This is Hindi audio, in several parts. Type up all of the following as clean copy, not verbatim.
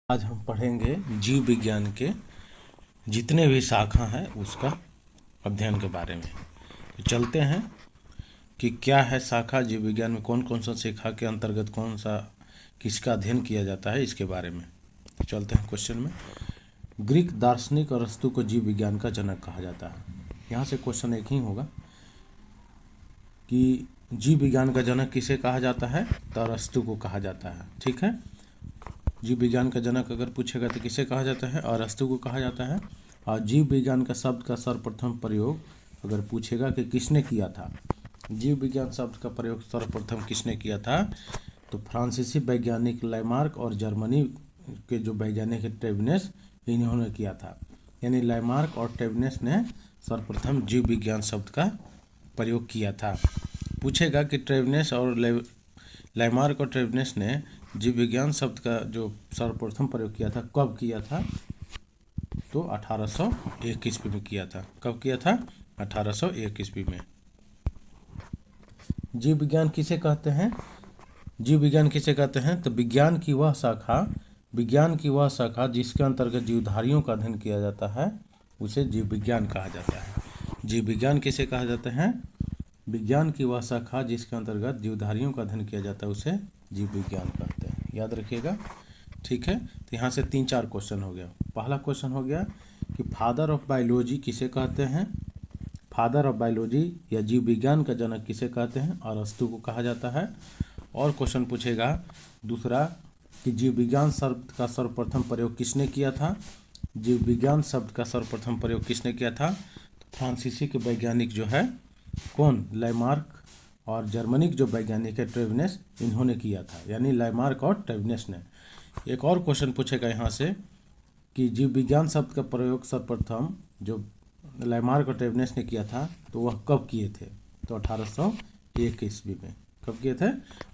आज हम पढ़ेंगे जीव विज्ञान के जितने भी शाखा हैं उसका अध्ययन के बारे में। तो चलते हैं कि क्या है शाखा, जीव विज्ञान में कौन कौन सा शाखा के अंतर्गत कौन सा किसका अध्ययन किया जाता है इसके बारे में। तो चलते हैं क्वेश्चन में। ग्रीक दार्शनिक अरस्तु को जीव विज्ञान का जनक कहा जाता है। यहाँ से क्वेश्चन एक ही होगा कि जीव विज्ञान का जनक किसे कहा जाता है, तो अरस्तु को कहा जाता है। ठीक है, जीव विज्ञान का जनक अगर पूछेगा तो किसे कहा जाता है, अरस्तु को कहा जाता है। और जीव विज्ञान का शब्द का सर्वप्रथम प्रयोग अगर पूछेगा कि किसने किया था, जीव विज्ञान शब्द का प्रयोग सर्वप्रथम किसने किया था, तो फ्रांसीसी वैज्ञानिक लैमार्क और जर्मनी के जो वैज्ञानिक है ट्रेविनेस, इन्होंने किया था। यानी लैमार्क और ट्रेविनेस ने सर्वप्रथम जीव विज्ञान शब्द का प्रयोग किया था। पूछेगा कि ट्रेविनेस और लैमार्क और ट्रेविनेस ने जीव विज्ञान शब्द का जो सर्वप्रथम प्रयोग किया था कब किया था, तो 1801 ईस्वी में किया था। कब किया था, 1801 ईस्वी में। जीव विज्ञान किसे कहते हैं, जीव विज्ञान किसे कहते हैं, तो विज्ञान की वह शाखा जिसके अंतर्गत जीवधारियों का अध्ययन किया जाता है उसे जीव विज्ञान कहा जाता है। जीव विज्ञान किसे कहा जाता है, विज्ञान की वह शाखा जिसके अंतर्गत जीवधारियों का अध्ययन किया जाता है उसे जीव विज्ञान कहते हैं। याद रखिएगा, ठीक है। तो यहाँ से 3-4 क्वेश्चन हो गया। पहला क्वेश्चन हो गया कि फादर ऑफ बायोलॉजी किसे कहते हैं, फादर ऑफ बायोलॉजी या जीव विज्ञान का जनक किसे कहते हैं, अरस्तु को कहा जाता है। और क्वेश्चन पूछेगा दूसरा कि जीव विज्ञान शब्द का सर्वप्रथम प्रयोग किसने किया था, जीव विज्ञान शब्द का सर्वप्रथम प्रयोग किसने किया था, तो फ्रांसीसी के वैज्ञानिक जो है कौन, लैमार्क और जर्मनी के जो वैज्ञानिक है ट्रेविनेस, इन्होंने किया था। यानी लैमार्क और ट्रेविनेस ने। एक और क्वेश्चन पूछेगा यहाँ से कि जीव विज्ञान शब्द का प्रयोग सर्वप्रथम जो लैमार्क और ट्रेविनेस ने किया था तो वह कब किए थे, तो 1801 ईस्वी में। कब किए थे,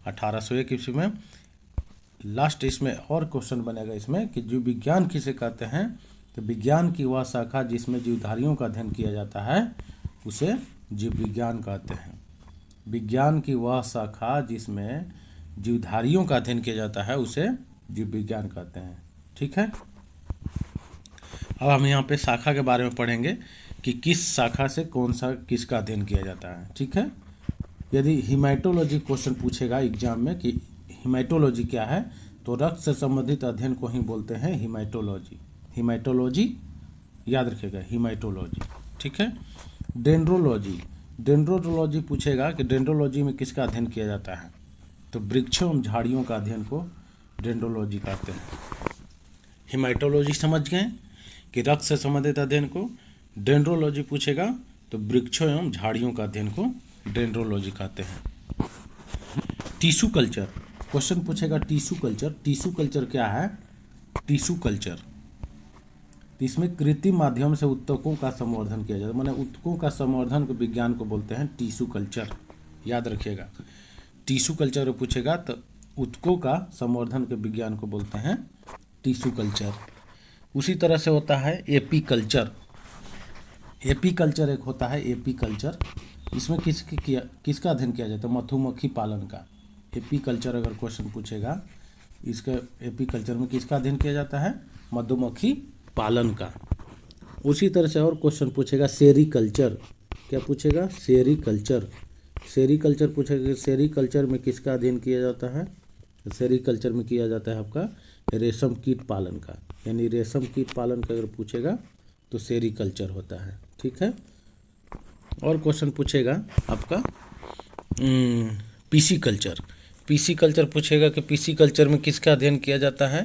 1801 ईस्वी में। लास्ट इसमें और क्वेश्चन बनेगा इसमें कि जीव विज्ञान किसे कहते हैं, तो विज्ञान की वह शाखा जिसमें जीवधारियों का अध्ययन किया जाता है उसे जीव विज्ञान कहते हैं। विज्ञान की वह शाखा जिसमें जीवधारियों का अध्ययन किया जाता है उसे जीव विज्ञान कहते हैं। ठीक है, अब हम यहाँ पे शाखा के बारे में पढ़ेंगे कि किस शाखा से कौन सा किसका अध्ययन किया जाता है। ठीक है, यदि हिमेटोलॉजी क्वेश्चन पूछेगा एग्जाम में कि हिमेटोलॉजी क्या है, तो रक्त से संबंधित अध्ययन को ही बोलते हैं हिमेटोलॉजी। हिमेटोलॉजी याद रखिएगा, हिमेटोलॉजी। ठीक है, डेंड्रोलॉजी पूछेगा कि डेंड्रोलॉजी में किसका अध्ययन किया जाता है, तो वृक्षों एवं झाड़ियों का अध्ययन को डेंड्रोलॉजी कहते हैं। हिमेटोलॉजी समझ गए कि रक्त से संबंधित अध्ययन को, डेंड्रोलॉजी पूछेगा तो वृक्षों एवं झाड़ियों का अध्ययन को डेंड्रोलॉजी कहते हैं। टिश्यू कल्चर क्वेश्चन पूछेगा, टिश्यू कल्चर क्या है, टिश्यू कल्चर इसमें कृत्रिम माध्यम से ऊतकों का संवर्धन किया जाता है। माने ऊतकों का संवर्धन के विज्ञान को बोलते हैं टिश्यू कल्चर। याद रखिएगा, टिश्यू कल्चर पूछेगा तो ऊतकों का संवर्धन के विज्ञान को बोलते हैं टिश्यू कल्चर। उसी तरह से होता है एपी कल्चर एक होता है एपी कल्चर। इसमें किसका अध्ययन किया जाता है, मधुमक्खी पालन का। एपी कल्चर अगर क्वेश्चन पूछेगा, इसका एपी कल्चर में किसका अध्ययन किया जाता है, मधुमक्खी पालन का। उसी तरह से और क्वेश्चन पूछेगा सेरीकल्चर। क्या पूछेगा, सेरीकल्चर पूछेगा। सेरीकल्चर में किसका अध्ययन किया जाता है, सेरीकल्चर में किया जाता है आपका रेशम कीट पालन का। यानी रेशम कीट पालन का अगर पूछेगा तो सेरीकल्चर होता है। ठीक है, और क्वेश्चन पूछेगा आपका पीसी कल्चर पूछेगा कि पीसी कल्चर में किसका अध्ययन किया जाता है,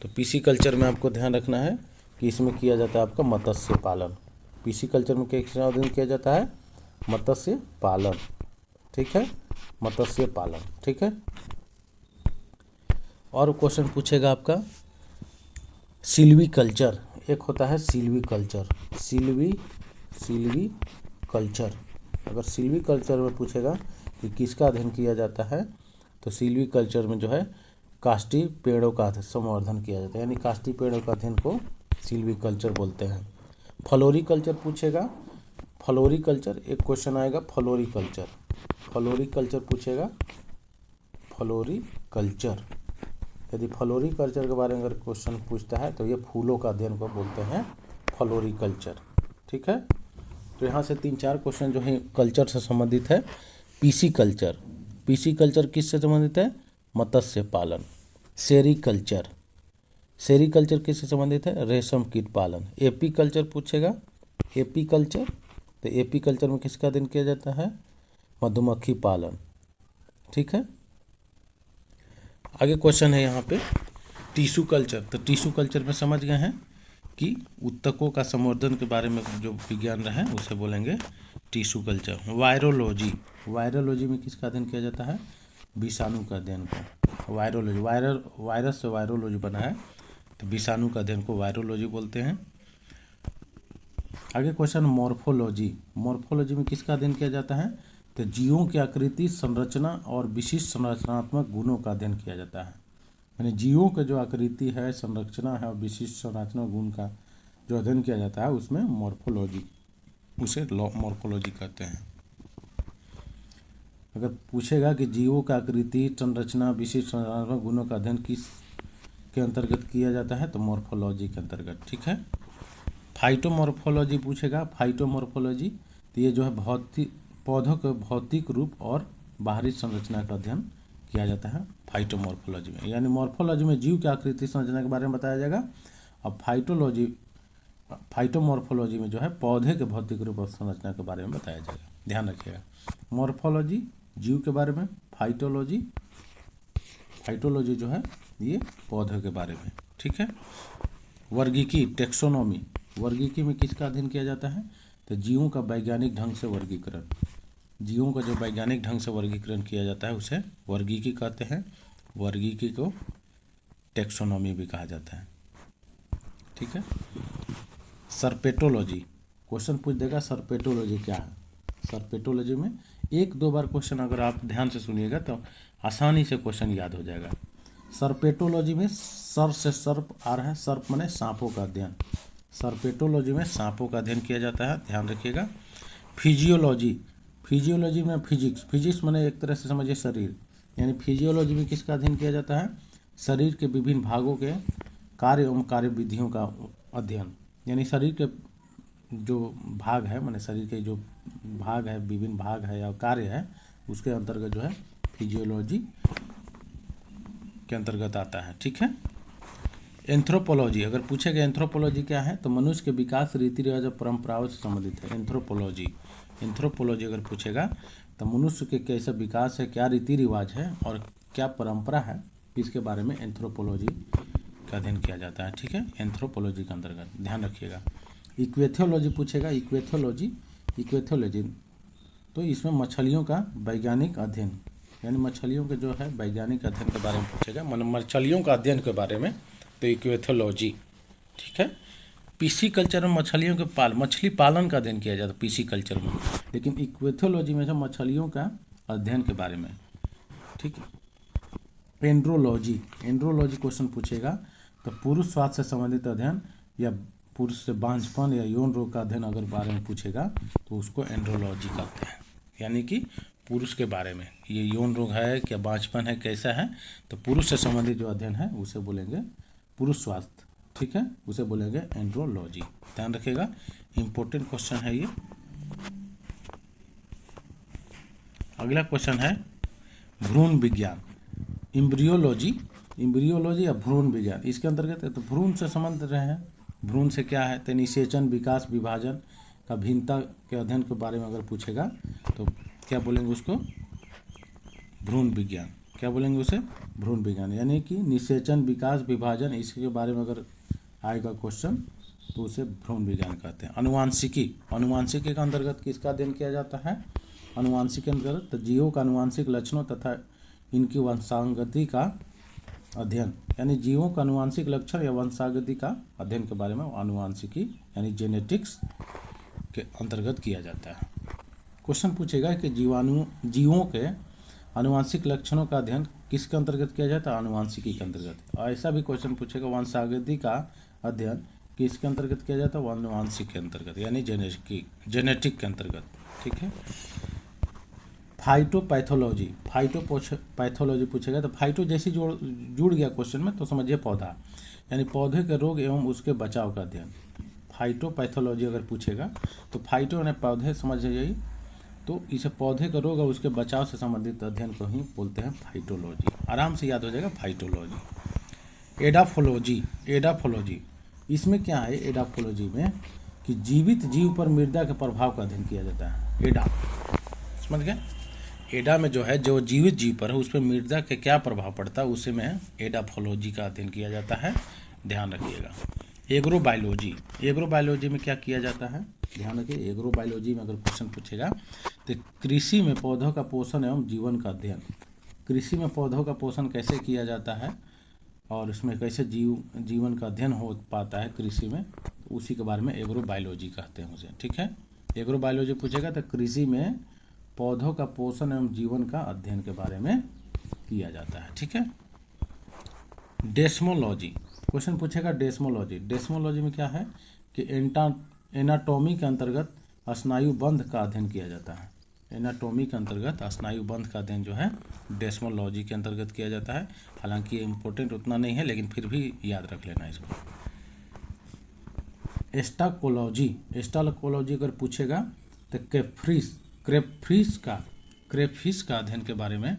तो पीसी कल्चर में आपको ध्यान रखना है कि इसमें किया जाता है आपका मत्स्य पालन। पीसी कल्चर में किसका अध्ययन किया जाता है, मत्स्य पालन। ठीक है, मत्स्य पालन। ठीक है, और क्वेश्चन पूछेगा आपका सिल्वी कल्चर। एक होता है सिल्वी कल्चर। अगर सिल्वी कल्चर में पूछेगा कि किसका अध्ययन किया जाता है, तो सिल्वी कल्चर में जो है काष्ठी पेड़ों का संवर्धन किया जाता है। यानी काष्ठी पेड़ों का अध्ययन को सिल्वी कल्चर बोलते हैं। फ्लोरी कल्चर पूछेगा, फ्लोरी कल्चर एक क्वेश्चन आएगा, फ्लोरी कल्चर पूछेगा, फ्लोरी कल्चर यदि फ्लोरिकल्चर के बारे में अगर क्वेश्चन पूछता है तो ये फूलों का अध्ययन को बोलते हैं फ्लोरिकल्चर। ठीक है, तो यहाँ से 3-4 क्वेश्चन जो है कल्चर से संबंधित है। पीसी कल्चर, पीसी कल्चर किससे संबंधित है? मत्स्य पालन। सेरीकल्चर, सेरीकल्चर किससे संबंधित है? रेशम कीट पालन। एपी कल्चर पूछेगा, एपी कल्चर, तो एपी कल्चर में किसका अध्ययन किया जाता है? मधुमक्खी पालन। ठीक है, आगे क्वेश्चन है यहाँ पे टिश्यू कल्चर। तो टिश्यू कल्चर में समझ गए हैं कि उत्तकों का संवर्धन के बारे में जो विज्ञान रहे उसे बोलेंगे टिश्यू कल्चर। वायरोलॉजी, वायरोलॉजी में किसका अध्ययन किया जाता है? विषाणु का अध्ययन को वायरोलॉजी, वायरस से वायरोलॉजी बना है, तो विषाणु का अध्ययन को वायरोलॉजी बोलते हैं। आगे क्वेश्चन मॉर्फोलॉजी, मॉर्फोलॉजी में किसका अध्ययन किया जाता है? तो जीवों की आकृति, संरचना और विशिष्ट संरचनात्मक गुणों का अध्ययन किया जाता है। यानी जीवों का जो आकृति है, संरचना है और विशिष्ट संरचनात्मक गुण का जो अध्ययन किया जाता है उसमें मॉर्फोलॉजी, उसे मॉर्फोलॉजी कहते हैं। अगर पूछेगा कि जीवों का आकृति, संरचना, विशिष्ट संरचनात्मक गुणों का अध्ययन किस के अंतर्गत किया जाता है? तो मॉर्फोलॉजी के अंतर्गत। ठीक है, फाइटोमॉर्फोलॉजी पूछेगा, फाइटोमॉर्फोलॉजी, तो ये जो है भौतिक पौधों के भौतिक रूप और बाहरी संरचना का अध्ययन किया जाता है फाइटोमॉर्फोलॉजी में। यानी मॉर्फोलॉजी में जीव की आकृति, संरचना के बारे में बताया जाएगा, और फाइटोमॉर्फोलॉजी में जो है पौधे के भौतिक रूप और संरचना के बारे में बताया जाएगा। ध्यान रखिएगा, मॉर्फोलॉजी जीव के बारे में, फाइटोलॉजी जो है ये पौधे के बारे में। ठीक है, वर्गीकी, टेक्सोनॉमी, वर्गीकी में किसका अध्ययन किया जाता है? तो जीवों का वैज्ञानिक ढंग से वर्गीकरण, जीवों का जो वैज्ञानिक ढंग से वर्गीकरण किया जाता है उसे वर्गीकी कहते हैं। वर्गीकी को टेक्सोनॉमी भी कहा जाता है। ठीक है, सर्पेटोलॉजी, क्वेश्चन पूछ देगा सर्पेटोलॉजी क्या है। सर्पेटोलॉजी में 1-2 बार क्वेश्चन अगर आप ध्यान से सुनिएगा तो आसानी से क्वेश्चन याद हो जाएगा। सर्पेटोलॉजी में सर से सर्प आ रहा है, सर्प माने सांपों का अध्ययन। सर्पेटोलॉजी में सांपों का अध्ययन किया जाता है, ध्यान रखिएगा। फिजियोलॉजी, फिजियोलॉजी में फिजिक्स, फिजिक्स माने एक तरह से समझिए शरीर, यानी फिजियोलॉजी में किसका अध्ययन किया जाता है? शरीर के विभिन्न भागों के कार्य एवं कार्य विधियों का अध्ययन। यानी शरीर के जो भाग है, माने शरीर के जो भाग है, विभिन्न भाग है या कार्य है, उसके अंतर्गत जो है फिजियोलॉजी के अंतर्गत आता है। ठीक है, एंथ्रोपोलॉजी, अगर पूछेगा एंथ्रोपोलॉजी क्या है, तो मनुष्य के विकास, रीति रिवाज और परंपराओं से संबंधित है एंथ्रोपोलॉजी। एंथ्रोपोलॉजी अगर पूछेगा तो मनुष्य के कैसा विकास है, क्या रीति रिवाज है और क्या परंपरा है, इसके बारे में एंथ्रोपोलॉजी का अध्ययन किया जाता है। ठीक है, एंथ्रोपोलॉजी के अंतर्गत, ध्यान रखिएगा। इक्वेथियोलॉजी पूछेगा, इक्वेथियोलॉजी तो इसमें मछलियों का वैज्ञानिक अध्ययन, यानी मछलियों के जो है वैज्ञानिक अध्ययन के बारे में पूछेगा, मछलियों का अध्ययन के बारे में, तो इक्वेथियोलॉजी। ठीक है, पीसी कल्चर में मछलियों के मछली पालन का अध्ययन किया जाता है पीसी कल्चर में, लेकिन इक्वेथियोलॉजी में जो मछलियों का अध्ययन के बारे में। ठीक है, एंड्रोलॉजी, एंड्रोलॉजी क्वेश्चन पूछेगा तो पुरुष स्वास्थ्य से संबंधित अध्ययन या पुरुष से बांझपन या यौन रोग का अध्ययन अगर बारे में पूछेगा तो उसको एंड्रोलॉजी कहते हैं। यानी कि पुरुष के बारे में, ये यौन रोग है क्या, बांझपन है, कैसा है, तो पुरुष से संबंधित जो अध्ययन है उसे बोलेंगे पुरुष स्वास्थ्य। ठीक है, उसे बोलेंगे एंड्रोलॉजी। ध्यान रखिएगा, इंपॉर्टेंट क्वेश्चन है ये। अगला क्वेश्चन है भ्रूण विज्ञान, इम्ब्रियोलॉजी, इम्ब्रियोलॉजी या भ्रूण विज्ञान, इसके अंतर्गत है। तो भ्रूण से संबंध रहे हैं, भ्रूण से क्या है, तो निषेचन, विकास, विभाजन का भिन्नता के अध्ययन के बारे में अगर पूछेगा तो क्या बोलेंगे उसको? भ्रूण विज्ञान। क्या बोलेंगे उसे? भ्रूण विज्ञान। यानी कि निषेचन, विकास, विभाजन, इसके बारे में अगर आएगा क्वेश्चन तो उसे भ्रूण विज्ञान कहते हैं। अनुवांशिकी, अनुवांशिकी के अंतर्गत किसका अध्ययन किया जाता है? अनुवांशिकी के अंतर्गत तो जीवों का अनुवांशिक लक्षणों तथा इनकी वंशागति का अध्ययन, यानी जीवों का अनुवांशिक लक्षण या वंशागति का अध्ययन के बारे में अनुवांशिकी यानी जेनेटिक्स के अंतर्गत किया जाता है। क्वेश्चन पूछेगा कि जीवों के अनुवांशिक लक्षणों का अध्ययन किसके अंतर्गत किया जाता है? अनुवांशिकी के अंतर्गत। और ऐसा भी क्वेश्चन पूछेगा वंशागति का अध्ययन किसके अंतर्गत किया जाता है? अनुवांशिक के अंतर्गत, यानी जेनेटिक के अंतर्गत। ठीक है, फाइटोपैथोलॉजी, फाइटोपैथोलॉजी पूछेगा तो फाइटो जैसे जुड़ गया क्वेश्चन में तो समझिए पौधा, यानी पौधे के रोग एवं उसके बचाव का अध्ययन। फाइटोपैथोलॉजी अगर पूछेगा तो फाइटो यानी पौधे समझ जाइए, तो इसे पौधे का रोग और उसके बचाव से संबंधित अध्ययन को ही बोलते हैं फाइटोलॉजी। आराम से याद हो जाएगा फाइटोलॉजी। एडाफोलॉजी, इसमें क्या है एडाफोलॉजी में कि जीवित जीव पर मृदा के प्रभाव का अध्ययन किया जाता है। एडा समझ गए, एडा में जो है जो जीवित जीव पर है उस पर मृदा के क्या प्रभाव पड़ता है उसे में एडाफोलॉजी का अध्ययन किया जाता है, ध्यान रखिएगा। एग्रोबायोलॉजी में क्या किया जाता है, ध्यान रखिए। एग्रोबायोलॉजी में अगर क्वेश्चन पूछेगा तो कृषि में पौधों का पोषण एवं जीवन का अध्ययन। कृषि में पौधों का पोषण कैसे किया जाता है और इसमें कैसे जीवन का अध्ययन हो पाता है कृषि में, तो उसी के बारे में एग्रोबायोलॉजी कहते हैं उसे, ठीक है। एग्रोबायोलॉजी पूछेगा तो कृषि में पौधों का पोषण एवं जीवन का अध्ययन के बारे में किया जाता है, ठीक है। डेस्मोलॉजी, क्वेश्चन पूछेगा डेस्मोलॉजी। डेस्मोलॉजी में क्या है कि एनाटॉमी के अंतर्गत स्नायुबंध का अध्ययन किया जाता है। एनाटॉमी के अंतर्गत स्नायुबंध का अध्ययन जो है डेस्मोलॉजी के अंतर्गत किया जाता है। हालांकि ये इम्पोर्टेंट उतना नहीं है लेकिन फिर भी याद रख लेना इसको। एस्टाकोलॉजी अगर पूछेगा तो क्रेफिश का अध्ययन के बारे में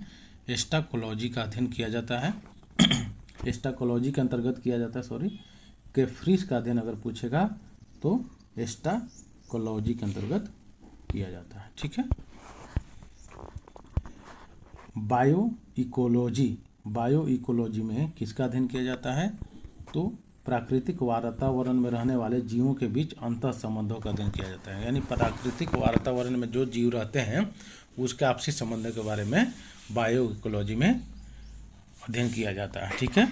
एस्टाकोलॉजी का अध्ययन किया जाता है। एस्टाकोलॉजी के अंतर्गत किया जाता है, क्रेफिश का अध्ययन अगर पूछेगा तो एस्टाकोलॉजी के अंतर्गत किया जाता है, ठीक है। बायो इकोलॉजी में किसका अध्ययन किया जाता है, तो प्राकृतिक वातावरण में रहने वाले जीवों के बीच अंतर संबंधों का अध्ययन किया जाता है। यानी प्राकृतिक वातावरण में जो जीव रहते हैं उसके आपसी संबंधों के बारे में बायो इकोलॉजी में अध्ययन किया जाता है, ठीक है।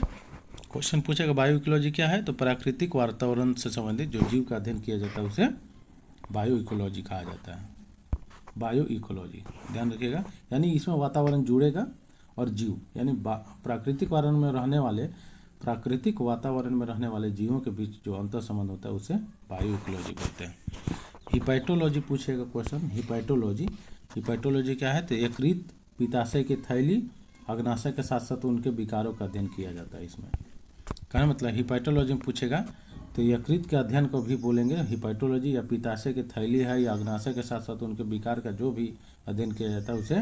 क्वेश्चन पूछेगा बायो इकोलॉजी क्या है, तो प्राकृतिक वातावरण से संबंधित जो जीव का अध्ययन किया जाता है उसे बायो इकोलॉजी कहा जाता है। बायो इकोलॉजी ध्यान रखिएगा, यानी इसमें वातावरण जुड़ेगा और जीव, यानी प्राकृतिक वातावरण में रहने वाले जीवों के बीच जो अंतर संबंध होता है उसे बायो इकोलॉजी बोलते हैं। हिपैटोलॉजी पूछेगा क्वेश्चन। हिपैटोलॉजी क्या है, तो यकृत, पित्ताशय की थैली, अग्नाशय के साथ साथ उनके विकारों का अध्ययन किया जाता है। इसमें कहना मतलब हिपैटोलॉजी में पूछेगा तो यकृत के अध्ययन को भी बोलेंगे हिपैटोलॉजी, या पित्ताशय की थैली है या अग्नाशय के साथ साथ उनके विकार का जो भी अध्ययन किया जाता है उसे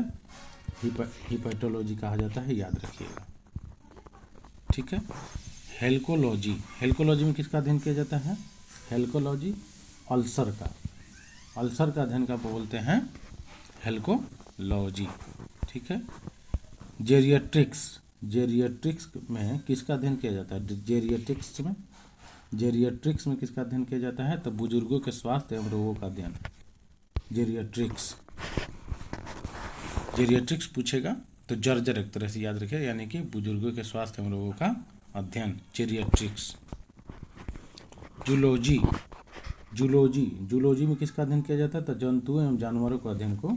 हिपैटोलॉजी कहा जाता है, याद रखिएगा, ठीक है। हेल्कोलॉजी में किसका अध्ययन किया जाता है, हेल्कोलॉजी अल्सर का अध्ययन का बोलते हैं हेल्कोलॉजी, ठीक है। जेरिएट्रिक्स में किसका अध्ययन किया जाता है, जेरिएट्रिक्स में किसका अध्ययन किया जाता है, तो बुजुर्गों के स्वास्थ्य एवं रोगों का अध्ययन। जेरिएट्रिक्स पूछेगा तो जर्जर एक तरह से याद रखिए, यानी कि बुजुर्गों के स्वास्थ्य एवं रोगों का अध्ययन, जेरिएट्रिक्स। जूलॉजी में किसका अध्ययन किया जाता है, तो जंतुओं एवं जानवरों के अध्ययन को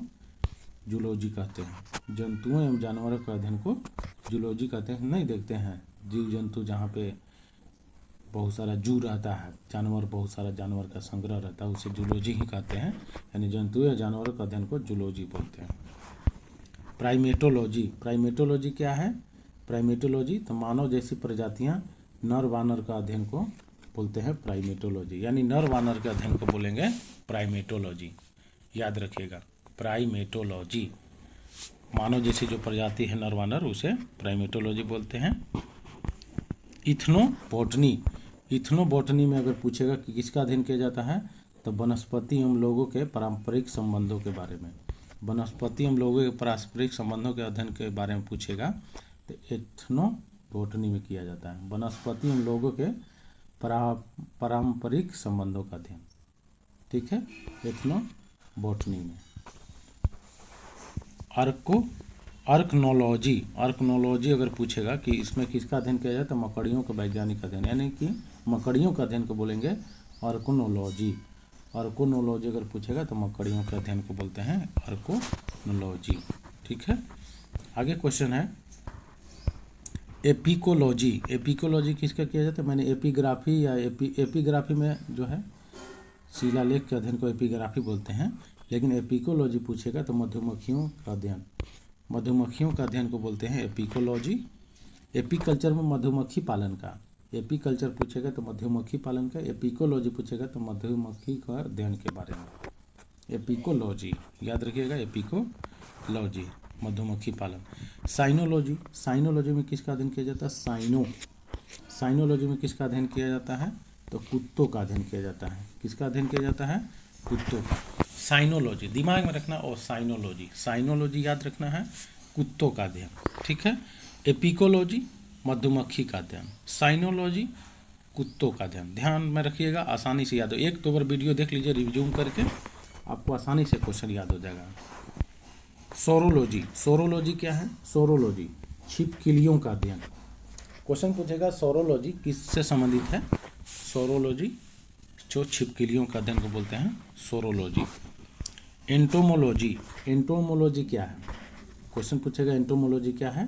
जूलॉजी कहते हैं। जंतुओं एवं जानवरों के अध्ययन को जूलॉजी कहते हैं। नहीं देखते हैं जीव जंतु जहाँ पे बहुत सारा जू रहता है, बहुत सारा जानवर का संग्रह रहता है, उसे जूलॉजी ही कहते हैं, यानी जंतुओं या जानवरों के अध्ययन को जूलॉजी बोलते हैं। प्राइमेटोलॉजी क्या है, प्राइमेटोलॉजी तो मानव जैसी प्रजातियां नर वानर का अध्ययन को बोलते हैं प्राइमेटोलॉजी, यानी नर वानर के अध्ययन को बोलेंगे प्राइमेटोलॉजी, याद रखिएगा। प्राइमेटोलॉजी मानव जैसी जो प्रजाति है नर वानर उसे प्राइमेटोलॉजी बोलते हैं। इथनोबॉटनी में अगर पूछेगा कि किसका अध्ययन किया जाता है, तो वनस्पति एवं लोगों के पारंपरिक संबंधों के बारे में, वनस्पति एवं लोगों के पारस्परिक संबंधों के अध्ययन के बारे में पूछेगा तो एथनोबॉटनी में किया जाता है, वनस्पति एवं लोगों के पारंपरिक संबंधों का अध्ययन, ठीक है, एथनोबॉटनी में। आर्कनोलॉजी अगर पूछेगा कि इसमें किसका अध्ययन किया जाए, तो मकड़ियों का वैज्ञानिक अध्ययन, यानी कि मकड़ियों का अध्ययन को बोलेंगे आर्कनोलॉजी। अगर पूछेगा तो मकड़ियों के अध्ययन को बोलते हैं आर्कनोलॉजी, ठीक है। आगे क्वेश्चन है एपिकोलॉजी किसका किया जाता है, मैंने एपिग्राफी या एपिग्राफी में जो है शिलालेख के अध्ययन को एपिग्राफी बोलते हैं, लेकिन एपिकोलॉजी पूछेगा तो मधुमक्खियों का अध्ययन, मधुमक्खियों का अध्ययन को बोलते हैं एपिकोलॉजी। एपीकल्चर में मधुमक्खी पालन का, एपीकल्चर पूछेगा तो मधुमक्खी पालन का, एपिकोलॉजी पूछेगा तो मधुमक्खी का अध्ययन के बारे में। एपिकोलॉजी याद रखिएगा, एपिकोलॉजी मधुमक्खी पालन। साइनोलॉजी, साइनोलॉजी में किसका अध्ययन किया जाता है? साइनोलॉजी में किसका अध्ययन किया जाता है? तो कुत्तों का अध्ययन किया जाता है। किसका अध्ययन किया जाता है? कुत्तों का। साइनोलॉजी दिमाग में रखना, और साइनोलॉजी, साइनोलॉजी याद रखना है, कुत्तों का अध्ययन, ठीक है। एपिकोलॉजी मधुमक्खी का अध्ययन, साइनोलॉजी कुत्तों का अध्ययन। ध्यान में रखिएगा, आसानी से याद हो। एक दो बार वीडियो देख लीजिए रिज्यूम करके, आपको आसानी से क्वेश्चन याद हो जाएगा। सोरोलॉजी, सोरोलॉजी क्या है? सोरोलॉजी छिपकलियों का अध्ययन। क्वेश्चन पूछेगा सोरोलॉजी किससे संबंधित है? सोरोलॉजी जो छिपकलियों का अध्ययन को बोलते हैं सोरोलॉजी। एंटोमोलॉजी, एंटोमोलॉजी क्या है? क्वेश्चन पूछेगा एंटोमोलॉजी क्या है?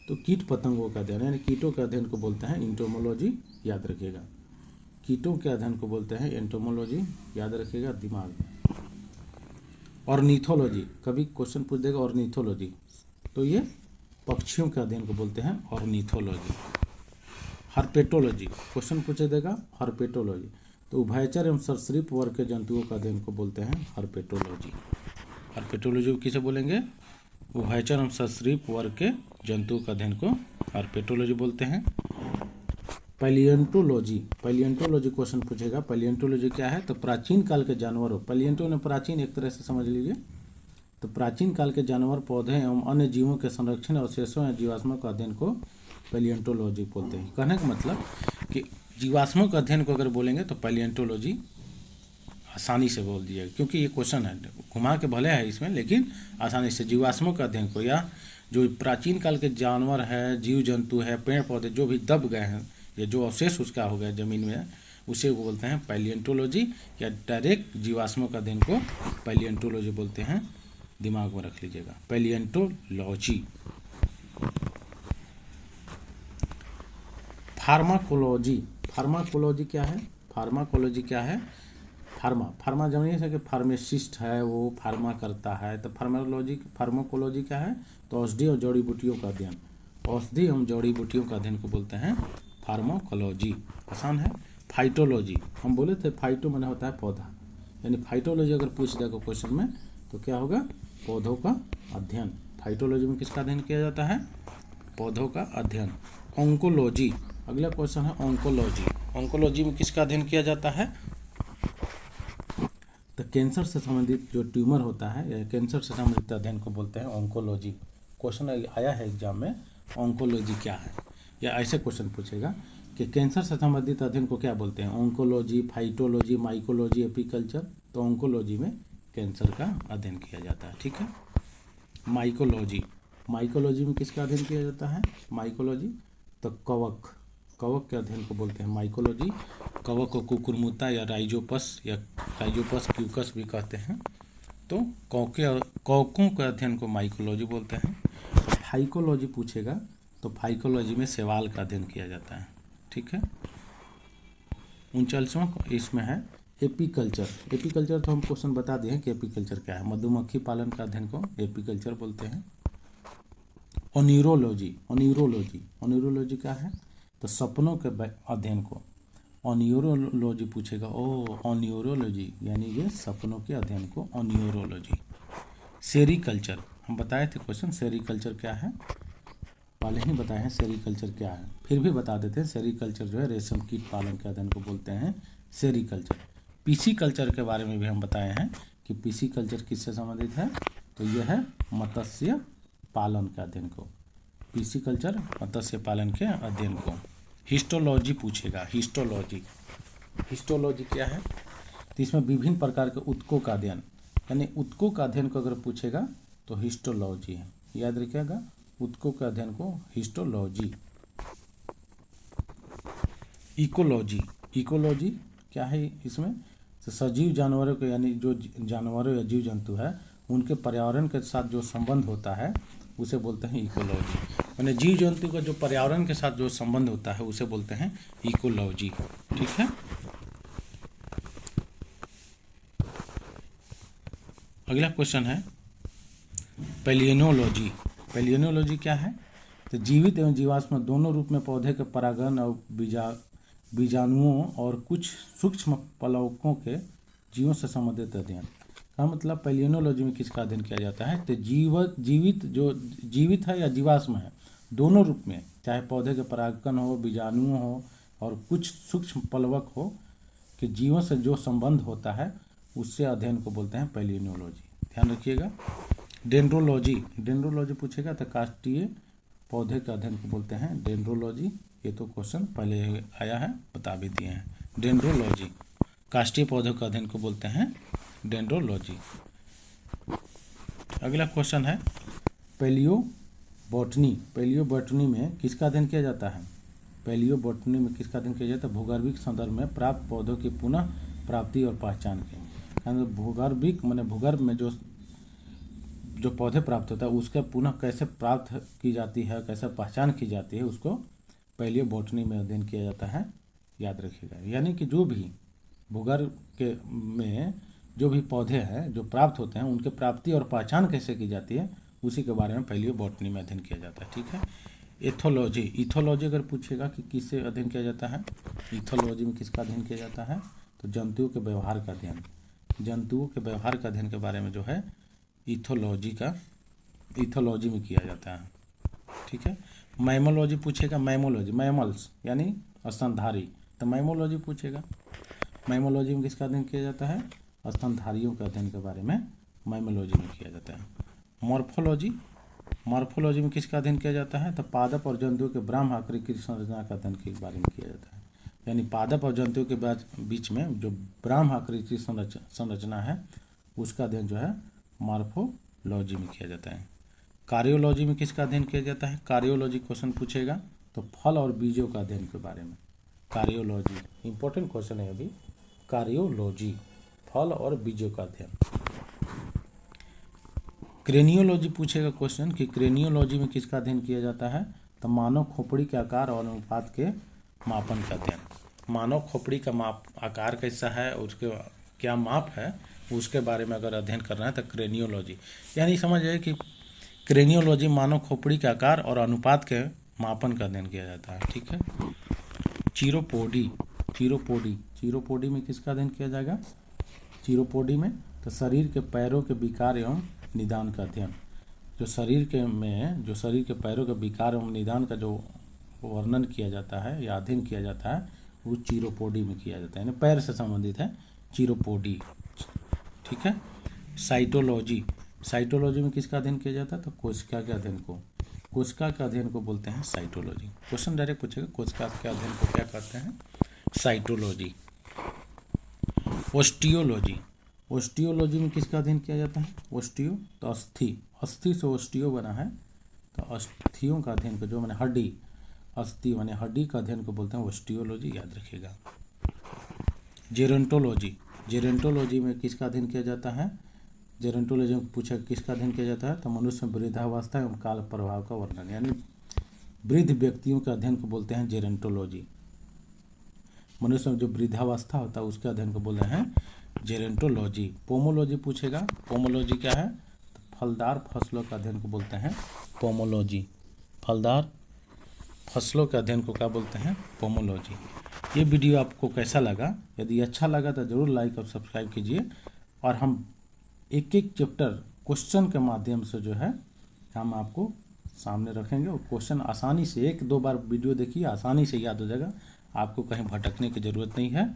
तो कीट पतंगों का अध्ययन, यानी कीटों के अध्ययन को बोलते हैं एंटोमोलॉजी, याद रखिएगा। कीटों के अध्ययन को बोलते हैं एंटोमोलॉजी, याद रखिएगा दिमाग में। ऑर्निथोलॉजी, कभी क्वेश्चन पूछ देगा ऑर्निथोलॉजी, तो ये पक्षियों के अध्ययन को बोलते हैं ऑर्निथोलॉजी। हर्पेटोलॉजी, क्वेश्चन पूछे देगा हर्पेटोलॉजी, तो उभयचर एवं सरीसृप वर्ग के जंतुओं का अध्ययन को बोलते हैं हर्पेटोलॉजी। हर्पेटोलॉजी किसे बोलेंगे? उभयचर एवं सरीसृप वर्ग के जंतुओं का अध्ययन को हर्पेटोलॉजी बोलते हैं। पैलियंटोलॉजी, पैलियंटोलॉजी क्वेश्चन पूछेगा, पैलियंटोलॉजी क्या है? तो प्राचीन काल के जानवरों, पैलियंटो ने प्राचीन एक तरह से समझ लीजिए, तो प्राचीन काल के जानवर, पौधे एवं अन्य जीवों के संरक्षण, अवशेषों या जीवाश्मों का अध्ययन को पैलियंटोलॉजी बोलते हैं। कहने का मतलब कि जीवाश्मों का अध्ययन को अगर बोलेंगे तो पैलियंटोलॉजी आसानी से बोल दिया, क्योंकि ये क्वेश्चन है, घुमा के भले है इसमें, लेकिन आसानी से जीवाश्मों का अध्ययन को, या जो प्राचीन काल के जानवर है, जीव जंतु है, पेड़ पौधे जो भी दब गए हैं, या जो अवशेष उसका हो गया जमीन में, उसे वो बोलते हैं पैलियंटोलॉजी, या डायरेक्ट जीवाश्मों का अध्ययन को पैलियंटोलॉजी बोलते हैं। दिमाग में रख लीजिएगा, पैलियंटोलॉजी। फार्माकोलॉजी, फार्माकोलॉजी क्या है? फार्माकोलॉजी क्या है? फार्मा जानिए से कि फार्मासिस्ट है, वो फार्मा करता है, तो फार्माकोलॉजी क्या है? तो औषधि और जड़ी बूटियों का अध्ययन, औषधि एवं जड़ी बूटियों का अध्ययन को बोलते हैं फार्माकोलॉजी। आसान है। फाइटोलॉजी, हम बोले थे फाइटो माने होता है पौधा, यानी फाइटोलॉजी अगर पूछ देगा क्वेश्चन में तो क्या होगा? पौधों का अध्ययन। फाइटोलॉजी में किसका अध्ययन किया जाता है? पौधों का अध्ययन। ऑन्कोलॉजी, अगला क्वेश्चन है ऑन्कोलॉजी। ऑन्कोलॉजी में किसका अध्ययन किया जाता है? तो कैंसर से संबंधित जो ट्यूमर होता है या कैंसर से संबंधित अध्ययन को बोलते हैं ऑन्कोलॉजी। क्वेश्चन आया है एग्जाम में, ऑन्कोलॉजी क्या है, या ऐसे क्वेश्चन पूछेगा कि कैंसर से संबंधित अध्ययन को क्या बोलते हैं? Oncology, phytology, mycology, apiculture. तो ऑन्कोलॉजी में कैंसर का अध्ययन किया जाता है, ठीक है। माइकोलॉजी, माइकोलॉजी में किसका अध्ययन किया जाता है? माइकोलॉजी, तो कवक, कवक के अध्ययन को बोलते हैं माइकोलॉजी। कवक को कुकुरमुत्ता या राइजोपस क्यूकस भी कहते हैं। तो कवकों के अध्ययन को माइकोलॉजी बोलते हैं। फाइकोलॉजी पूछेगा तो फाइकोलॉजी में शैवाल का अध्ययन किया जाता है, ठीक है। 39वां इसमें है एपीकल्चर। एपीकल्चर तो हम क्वेश्चन बता दिए हैं कि एपीकल्चर क्या है। मधुमक्खी पालन का अध्ययन को एपीकल्चर बोलते हैं। ओनिरोलॉजी, ओनिरोलॉजी, ओनिरोलॉजी क्या है? तो सपनों के अध्ययन को ओनिरोलॉजी पूछेगा। ओनिरोलॉजी यानी ये सपनों के अध्ययन को ओनिरोलॉजी। सेरीकल्चर, हम बताए थे क्वेश्चन, सेरीकल्चर क्या है? पहले ही बताए हैं सेरीकल्चर क्या है, फिर भी बता देते हैं। सेरीकल्चर जो है रेशम कीट पालन के अध्ययन को बोलते हैं सेरीकल्चर। पीसीकल्चर के बारे में भी हम बताए हैं कि पीसीकल्चर किससे संबंधित है? तो यह है मत्स्य पालन के अध्ययन को। पीसीकल्चर मत्स्य पालन के अध्ययन को। हिस्टोलॉजी पूछेगा, हिस्टोलॉजी, हिस्टोलॉजी क्या है? तो इसमें विभिन्न प्रकार के ऊतकों का अध्ययन, यानी ऊतकों का अध्ययन को अगर पूछेगा तो हिस्टोलॉजी है, याद रखिएगा। ऊतकों के अध्ययन को हिस्टोलॉजी। इकोलॉजी, इकोलॉजी क्या है इसमें? तो सजीव जानवरों के, यानी जो जानवरों या जीव जंतु है उनके पर्यावरण के साथ जो संबंध होता है उसे बोलते हैं इकोलॉजी। यानी जीव जंतु का जो पर्यावरण के साथ जो संबंध होता है उसे बोलते हैं इकोलॉजी, ठीक है। अगला क्वेश्चन है पैलियोनोलॉजी। पैलियोनोलॉजी क्या है? तो जीवित एवं जीवाश्म दोनों रूप में पौधे के परागण और बीजाणुओं और कुछ सूक्ष्म प्लवकों के जीवों से संबंधित अध्ययन का मतलब पैलियोनोलॉजी में किसका अध्ययन किया जाता है? तो जीवित जो जीवित है या जीवाश्म है, दोनों रूप में, चाहे पौधे के परागकण हो, बीजाणुओं हो और कुछ सूक्ष्म प्लवक हो कि जीवों से जो संबंध होता है उससे अध्ययन को बोलते हैं पैलियोनोलॉजी। ध्यान रखिएगा। डेंड्रोलॉजी, डेंड्रोलॉजी पूछेगा तो काष्ठीय पौधे के अध्ययन को बोलते हैं डेंड्रोलॉजी। ये तो क्वेश्चन पहले आया है, बता भी दिए हैं। डेंड्रोलॉजी, काष्ठीय पौधों का अध्ययन को बोलते हैं डेंड्रोलॉजी। अगला क्वेश्चन है पैलियोबोटनी। पैलियोबोटनी में किसका अध्ययन किया जाता है? पैलियोबोटनी में किसका अध्ययन किया जाता है? भूगर्भिक संदर्भ में प्राप्त पौधों की पुनः प्राप्ति और पहचान के। भूगर्भिक माने भूगर्भ में जो पौधे प्राप्त होता है उसका पुनः कैसे प्राप्त की जाती है, कैसे पहचान की जाती है, उसको पैलियोबोटनी में अध्ययन किया जाता है। याद रखिएगा। यानी कि जो भी भूगर्भ के में जो भी पौधे हैं जो प्राप्त होते हैं उनके प्राप्ति और पहचान कैसे की जाती है उसी के बारे में पैलियोबोटनी में अध्ययन किया जाता है। ठीक है। एथोलॉजी, इथोलॉजी अगर पूछेगा कि किससे अध्ययन किया जाता है, इथोलॉजी में किसका अध्ययन किया जाता है? तो जंतुओं के व्यवहार का अध्ययन, जंतुओं के व्यवहार का अध्ययन के बारे में जो है इथोलॉजी में किया जाता है। ठीक है। मैमोलॉजी पूछेगा, मैमोलॉजी मैमल्स यानी स्तनधारी, तो मैमोलॉजी पूछेगा। मैमोलॉजी में किसका अध्ययन किया जाता है? स्तनधारियों के अध्ययन के बारे में मैमोलॉजी में किया जाता है। मॉर्फोलॉजी, मॉर्फोलॉजी में किसका अध्ययन किया जाता है? तो पादप और जंतुओं के ब्राह्म आकृति की संरचना का अध्ययन के बारे में किया जाता है। यानी पादप और जंतुओं के बीच में जो ब्राह्म आकृति की संरचना है उसका अध्ययन जो है मॉर्फोलॉजी में किया जाता है। कार्योलॉजी में किसका अध्ययन किया जाता है? कार्योलॉजी क्वेश्चन पूछेगा तो फल और बीजों का अध्ययन के बारे में। कार्योलॉजी इंपॉर्टेंट क्वेश्चन है अभी। कार्योलॉजी, फल और बीजों का अध्ययन। क्रेनियोलॉजी पूछेगा क्वेश्चन कि क्रेनियोलॉजी में किसका अध्ययन किया जाता है? तो मानव खोपड़ी के आकार और अनुपात के मापन का अध्ययन। मानव खोपड़ी का माप आकार कैसा है, उसके क्या माप है, उसके बारे में अगर अध्ययन करना है तो क्रेनियोलॉजी, यानी समझ जाए कि क्रेनियोलॉजी मानव खोपड़ी के आकार और अनुपात के मापन का अध्ययन किया जाता है। ठीक है। चीरोपोडी, चीरोपोडी में किसका अध्ययन किया जाएगा? चीरोपोडी में तो शरीर के पैरों के विकार एवं निदान का अध्ययन। जो शरीर के पैरों के विकार एवं निदान का जो वर्णन किया जाता है या अध्ययन किया जाता है वो चीरोपोडी में किया जाता है, यानी पैर से संबंधित है चीरोपोडी। ठीक है। साइटोलॉजी, साइटोलॉजी में किसका अध्ययन किया जाता है? तो कोशिका के अध्ययन को, कोशिका के अध्ययन को बोलते हैं साइटोलॉजी। क्वेश्चन डायरेक्ट पूछेगा कोशिका के अध्ययन को क्या कहते हैं? साइटोलॉजी। ओस्टियोलॉजी, ओस्टियोलॉजी में किसका अध्ययन किया जाता है? ओस्टियो तो अस्थि, अस्थि से ओस्टियो बना है, तो अस्थियों का अध्ययन को जो मैंने हड्डी, अस्थि माने हड्डी का अध्ययन को बोलते हैं ओस्टियोलॉजी। याद रखिएगा। जेरोंटोलॉजी, जेरोंटोलॉजी में किसका अध्ययन किया जाता है? जेरोंटोलॉजी में पूछा किसका अध्ययन किया जाता है? तो मनुष्य में वृद्धावस्था एवं काल प्रभाव का वर्णन, यानी वृद्ध व्यक्तियों के अध्ययन को बोलते हैं जेरोंटोलॉजी। मनुष्य में जो वृद्धावस्था होता है उसके अध्ययन को बोल रहे हैं जेरोंटोलॉजी। पोमोलॉजी पूछेगा, पोमोलॉजी क्या है? तो फलदार फसलों का अध्ययन को बोलते हैं पोमोलॉजी। फलदार फसलों के अध्ययन को क्या बोलते हैं? पोमोलॉजी। ये वीडियो आपको कैसा लगा? यदि अच्छा लगा तो ज़रूर लाइक और सब्सक्राइब कीजिए, और हम एक एक चैप्टर क्वेश्चन के माध्यम से जो है हम आपको सामने रखेंगे, और क्वेश्चन आसानी से 1-2 बार वीडियो देखिए, आसानी से याद हो जाएगा, आपको कहीं भटकने की ज़रूरत नहीं है।